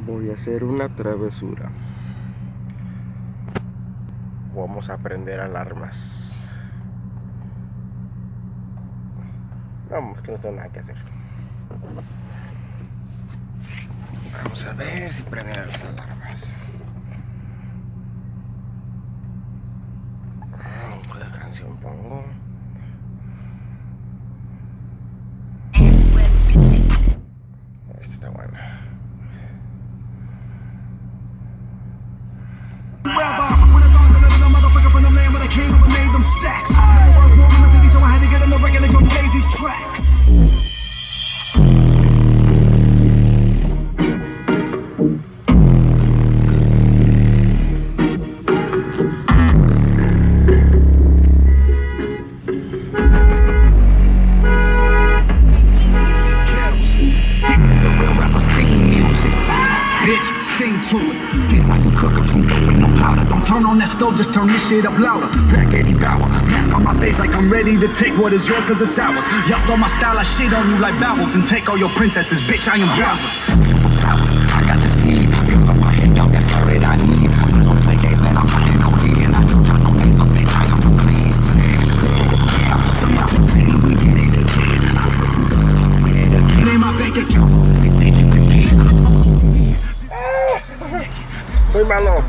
Voy a hacer una travesura. Vamos a prender alarmas. Vamos, que no tengo nada que hacer. Vamos a ver si prenden las alarmas. ¿Qué canción pongo? Esta está buena. Bitch, sing to it. This how you cook up some dope with no powder. Don't turn on that stove, just turn this shit up louder. Black Eddie Bauer, mask on my face like I'm ready to take what is yours cause it's ours. Y'all stole my style, I shit on you like bowels and take all your princesses, bitch, I am Bowser. Superpowers, I got this speed. Build up my head, dog, that's all that I need. I don't play games, man, I'm playing OD and I don't try no games, no bitch, I am from clean. Yeah, so y'all too pretty, we did it again. I put you down, we did it again. In my bank account, 6 digits again. Soy malo.